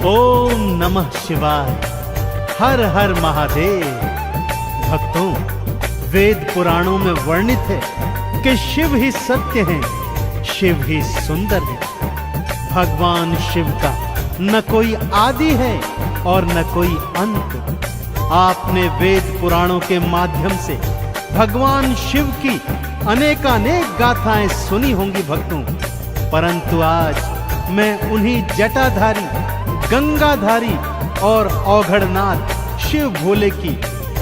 ओम नमः शिवाय। हर हर महादेव। भक्तों, वेद पुराणों में वर्णित है कि शिव ही सत्य हैं, शिव ही सुंदर है। भगवान शिव का न कोई आदि है और न कोई अंत। आपने वेद पुराणों के माध्यम से भगवान शिव की अनेकानेक गाथाएं सुनी होंगी भक्तों, परंतु आज मैं उन्हीं जटाधारी, गंगाधारी और औघड़नाथ शिव भोले की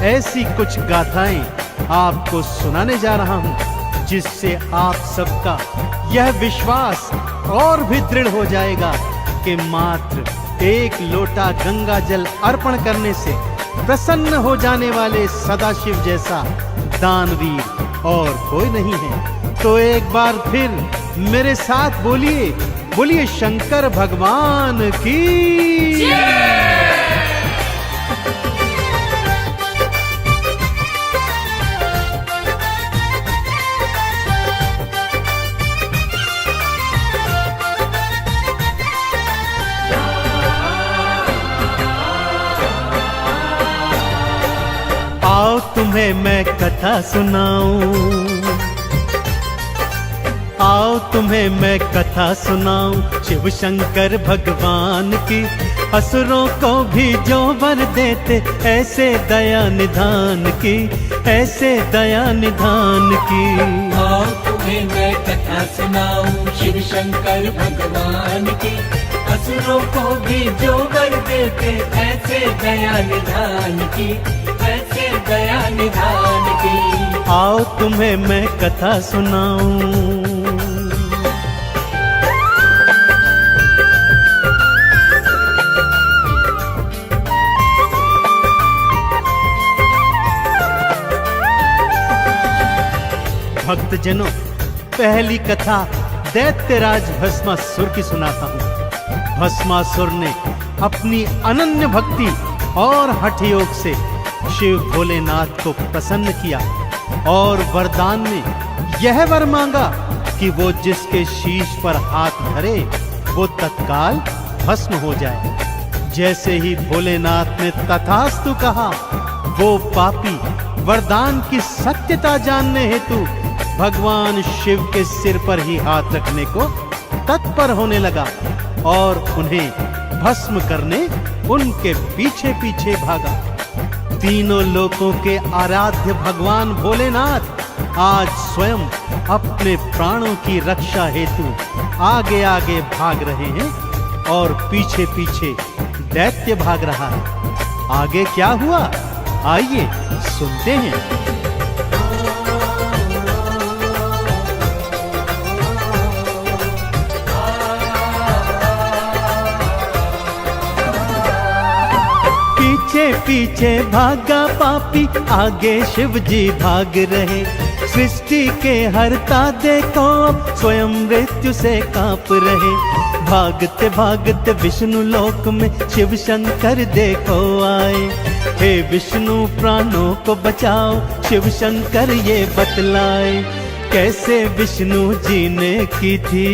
ऐसी कुछ गाथाएं आपको सुनाने जा रहा हूं, जिससे आप सबका यह विश्वास और भी दृढ़ हो जाएगा कि मात्र एक लोटा गंगा जल अर्पण करने से प्रसन्न हो जाने वाले सदाशिव जैसा दानवीर और कोई नहीं है। तो एक बार फिर मेरे साथ बोलिए, बोलिए शंकर भगवान की। आओ तुम्हें मैं कथा सुनाऊं, आओ तुम्हें मैं कथा सुनाऊं शिव शंकर भगवान की। असुरों को भी जो वर देते ऐसे दया निधान की, ऐसे दया निधान की। आओ तुम्हें मैं कथा सुनाऊं शिव शंकर भगवान की। असुरों को भी जो वर देते ऐसे दया निधान की, ऐसे दया निधान की। आओ तुम्हें मैं कथा सुनाऊं। भक्तजनों, पहली कथा दैत्यराज भस्मासुर की सुनाता हूँ। भस्मासुर ने अपनी अनन्य भक्ति और हठ योग से शिव भोलेनाथ को प्रसन्न किया और वरदान में यह वर मांगा कि वो जिसके शीश पर हाथ धरे वो तत्काल भस्म हो जाए। जैसे ही भोलेनाथ ने तथास्तु कहा, वो पापी वरदान की सत्यता जानने हेतु भगवान शिव के सिर पर ही हाथ रखने को तत्पर होने लगा और उन्हें भस्म करने उनके पीछे पीछे भागा। तीनों लोकों के आराध्य भगवान भोलेनाथ आज स्वयं अपने प्राणों की रक्षा हेतु आगे आगे भाग रहे हैं और पीछे पीछे दैत्य भाग रहा है। आगे क्या हुआ, आइए सुनते हैं। पीछे पीछे भागा पापी, आगे शिव जी भाग रहे। सृष्टि के हरता देखो अब स्वयं मृत्यु से कांप रहे। भागते भागते विष्णु लोक में शिव शंकर देखो आए। हे विष्णु प्राणों को बचाओ, शिव शंकर ये बतलाए। कैसे विष्णु जी ने की थी,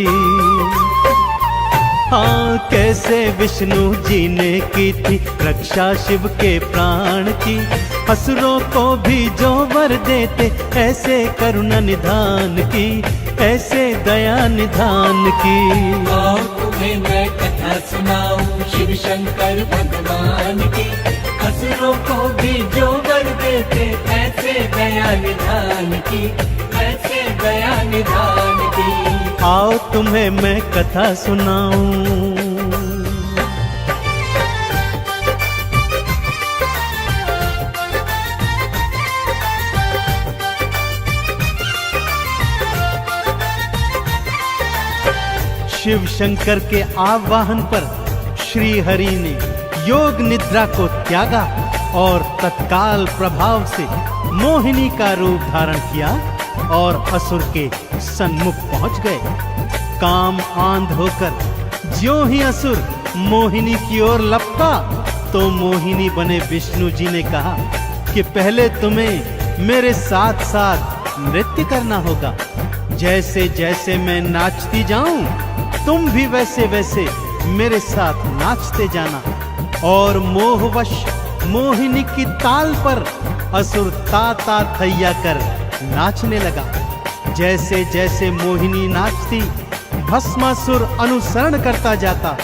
हाँ कैसे विष्णु जी ने की थी रक्षा शिव के प्राण की। असुरों को भी जो वर देते ऐसे करुणा निधान की, ऐसे दया निधान की। आओ तुम्हें मैं कथा सुनाऊं शिव शंकर भगवान की। असुरों को भी जो वर देते ऐसे दया निधान की, ऐसे दया निधान की। आओ तुम्हें मैं कथा सुनाऊं। शिव शंकर के आवाहन पर श्री हरि ने योग निद्रा को त्यागा और तत्काल प्रभाव से मोहिनी का रूप धारण किया और असुर के सन्मुख पहुंच गए। काम आंध होकर ज्यों ही असुर मोहिनी की ओर लपका तो मोहिनी बने विष्णु जी ने कहा कि पहले तुम्हें मेरे साथ साथ नृत्य करना होगा। जैसे जैसे मैं नाचती जाऊं तुम भी वैसे वैसे मेरे साथ नाचते जाना। और मोहवश मोहिनी की ताल पर असुर ता थैया कर नाचने लगा। जैसे जैसे मोहिनी नाचती, भस्मासुर अनुसरण करता जाता।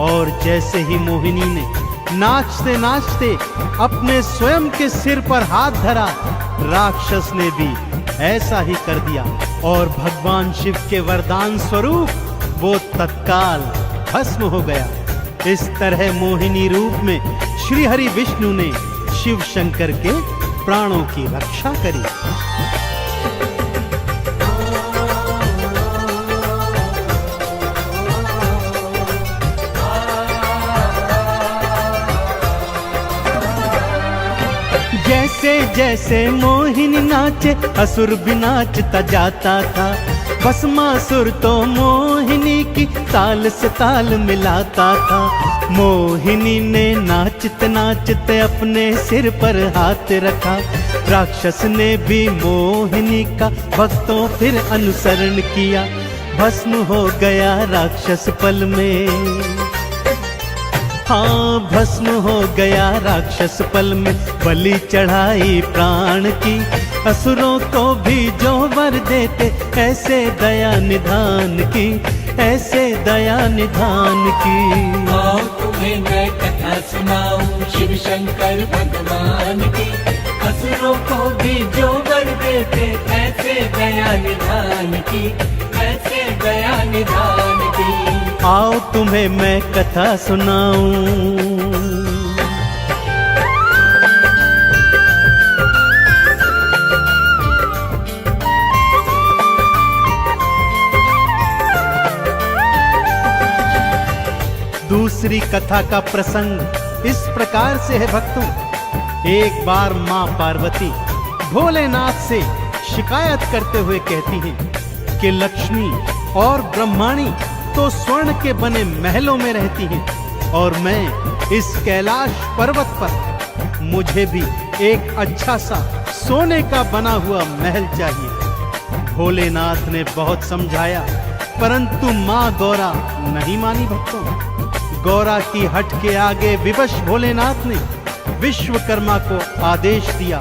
और जैसे ही मोहिनी ने नाचते नाचते अपने स्वयं के सिर पर हाथ धरा, राक्षस ने भी ऐसा ही कर दिया और भगवान शिव के वरदान स्वरूप वो तत्काल भस्म हो गया। इस तरह मोहिनी रूप में श्री हरि विष्णु ने शिव शंकर के प्राणों की रक्षा करी। जैसे जैसे मोहिनी नाचे, असुर भी नाचता जाता था। भस्मासुर तो मोहिनी की ताल से ताल मिलाता था। मोहिनी ने नाचते नाचते अपने सिर पर हाथ रखा। राक्षस ने भी मोहिनी का भक्तों फिर अनुसरण किया। भस्म हो गया राक्षस पल में। हाँ, भस्म हो गया राक्षस पल में। बलि चढ़ाई प्राण की, असुरों को भी जो वर देते, ऐसे दया निधान की, ऐसे दया निधान की। आओ तुम्हें मैं कथा सुनाऊं शिव शंकर भगवान की। असुरों को भी जो वर देते, ऐसे दया निधान की, ऐसे दया निधान की। आओ तुम्हें मैं कथा सुनाऊं। दूसरी कथा का प्रसंग इस प्रकार से है भक्तों। एक बार मां पार्वती भोलेनाथ से शिकायत करते हुए कहती हैं कि लक्ष्मी और ब्रह्माणी तो स्वर्ण के बने महलों में रहती हैं और मैं इस कैलाश पर्वत पर, मुझे भी एक अच्छा सा सोने का बना हुआ महल चाहिए। भोलेनाथ ने बहुत समझाया, परंतु मां गौरा नहीं मानी भक्तों। गौरा की हट के आगे विवश भोलेनाथ ने विश्वकर्मा को आदेश दिया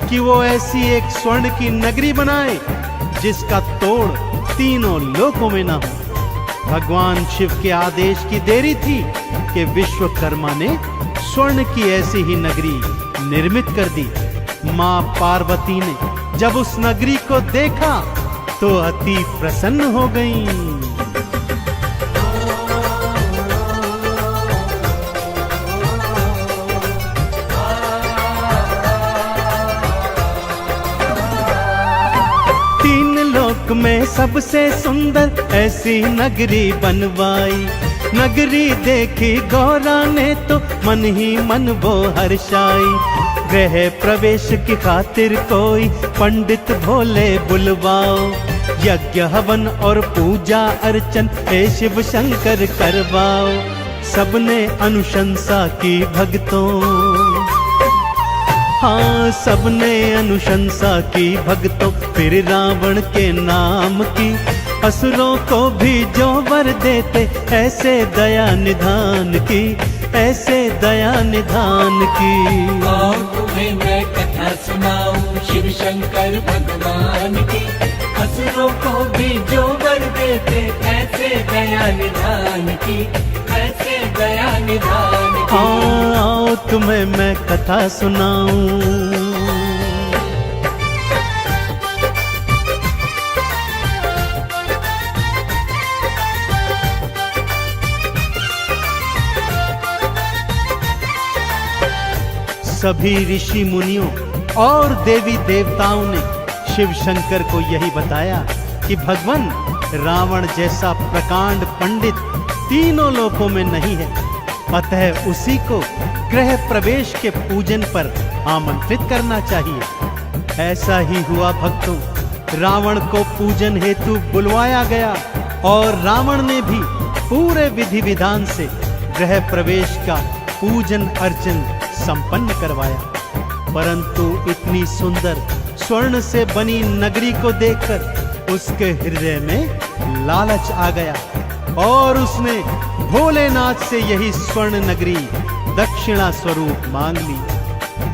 कि वो ऐसी एक स्वर्ण की नगरी बनाए जिसका तोड़ तीनों लोकों में न हो। भगवान शिव के आदेश की देरी थी कि विश्वकर्मा ने स्वर्ण की ऐसी ही नगरी निर्मित कर दी। मां पार्वती ने जब उस नगरी को देखा तो अति प्रसन्न हो गईं। में सबसे सुंदर ऐसी नगरी बनवाई। नगरी देखी गौरा ने तो मन ही मन वो हर्षाई। गृह प्रवेश की खातिर कोई पंडित भोले बुलवाओ। यज्ञ हवन और पूजा अर्चन हे शिव शंकर करवाओ। सबने अनुशंसा की भक्तों, हाँ सबने अनुशंसा की भक्तों। फिर रावण के नाम की, असुरों को भी जो वर देते, ऐसे दया निधान की, ऐसे दया निधान की। आओ तुम्हें मैं कथा सुनाऊं शिव शंकर भगवान की। असुरों को भी जो वर देते, ऐसे दया निधान की, ऐसे दया निधान की। आओ तुम्हें मैं कथा सुनाऊं। सभी ऋषि मुनियों और देवी देवताओं ने शिव शंकर को यही बताया कि भगवान रावण जैसा प्रकांड पंडित तीनों लोकों में नहीं है, अतः उसी को गृह प्रवेश के पूजन पर आमंत्रित करना चाहिए। ऐसा ही हुआ भक्तों। रावण को पूजन हेतु बुलवाया गया और रावण ने भी पूरे विधि विधान से गृह प्रवेश का पूजन अर्चन संपन्न करवाया। परंतु इतनी सुंदर स्वर्ण से बनी नगरी को देखकर उसके हृदय में लालच आ गया और उसने भोलेनाथ से यही स्वर्ण नगरी दक्षिणा स्वरूप मांग ली।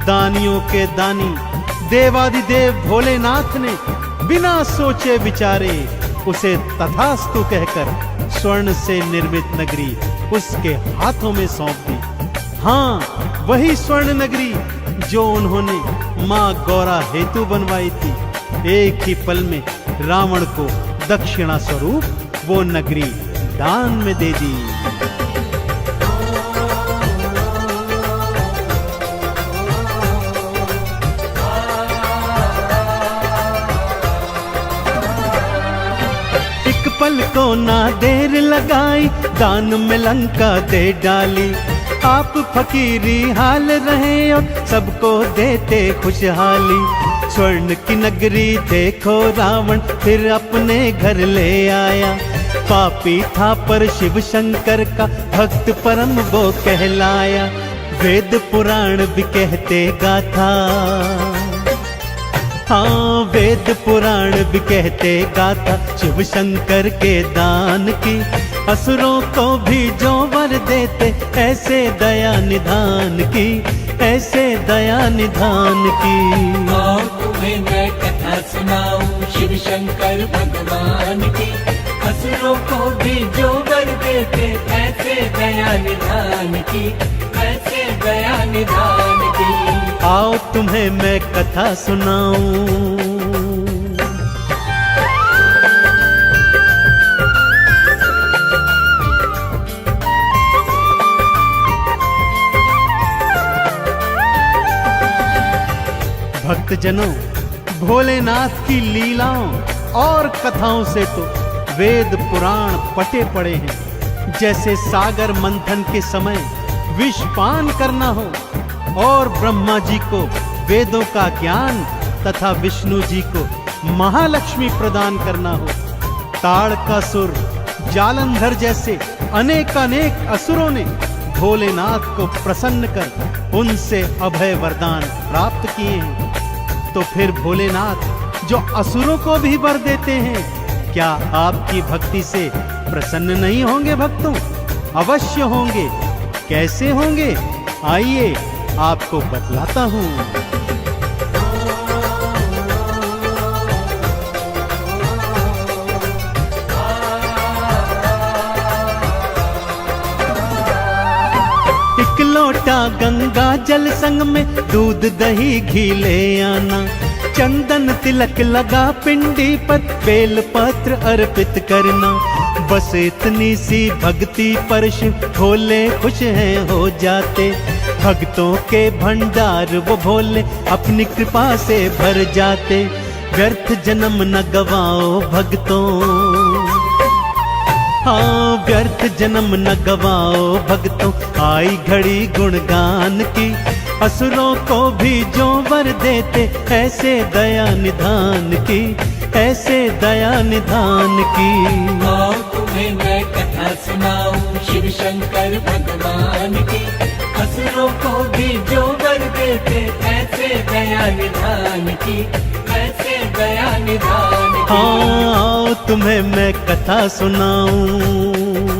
दानियों के दानी देवादिदेव भोलेनाथ ने बिना सोचे विचारे उसे तथास्तु कहकर स्वर्ण से निर्मित नगरी उसके हाथों में सौंप दी। हाँ, वही स्वर्ण नगरी जो उन्होंने मां गौरा हेतु बनवाई थी। एक ही पल में रावण को दक्षिणा स्वरूप वो नगरी दान में दे दी। एक पल को ना देर लगाई, दान में लंका दे डाली। आप फकीरी हाल रहे और सबको देते खुशहाली। स्वर्ण की नगरी देखो रावण फिर अपने घर ले आया। पापी था पर शिव शंकर का भक्त परम वो कहलाया। वेद पुराण भी कहते गाथा, हाँ वेद पुराण भी कहते गाथा शिव शंकर के दान की। असुरों को भी जो वर देते ऐसे दया निधान की, ऐसे दया निधान की। आओ तुम्हें मैं कथा सुनाऊं शिव शंकर भगवान की। असुरों को भी जो वर देते ऐसे दया निधान की, ऐसे दया निधान की। आओ तुम्हें मैं कथा सुनाऊं। भक्तजनों, भोलेनाथ की लीलाओं और कथाओं से तो वेद पुराण पटे पड़े हैं। जैसे सागर मंथन के समय विषपान करना हो और ब्रह्मा जी को वेदों का ज्ञान तथा विष्णु जी को महालक्ष्मी प्रदान करना हो। ताड़कासुर, जालंधर जैसे अनेक असुरों ने भोलेनाथ को प्रसन्न कर उनसे अभय वरदान प्राप्त किए हैं। तो फिर भोलेनाथ जो असुरों को भी वर देते हैं, क्या आपकी भक्ति से प्रसन्न नहीं होंगे भक्तों? अवश्य होंगे। कैसे होंगे? आइए आपको बतलाता हूं। एक लोटा गंगा जल संग में दूध दही घी ले आना। चंदन तिलक लगा पिंडी पर बेल पत्र अर्पित करना। बस इतनी सी भक्ति पर शिव भोले खुश हैं हो जाते। भक्तों के भंडार वो भोले अपनी कृपा से भर जाते। व्यर्थ जन्म न गवाओ भक्तों, हाँ व्यर्थ जन्म न गवाओ भक्तों। आई घड़ी गुणगान की, असुरों को भी जो वर देते ऐसे दया निधान की, ऐसे दया निधान की। आओ तुम्हें मैं कथा सुनाऊं शिव शंकर भगवान की। असुरों को भी जो वर देते ऐसे दया निधान की, ऐसे दया निधान की। हाँ, आओ तुम्हें मैं कथा सुनाऊं।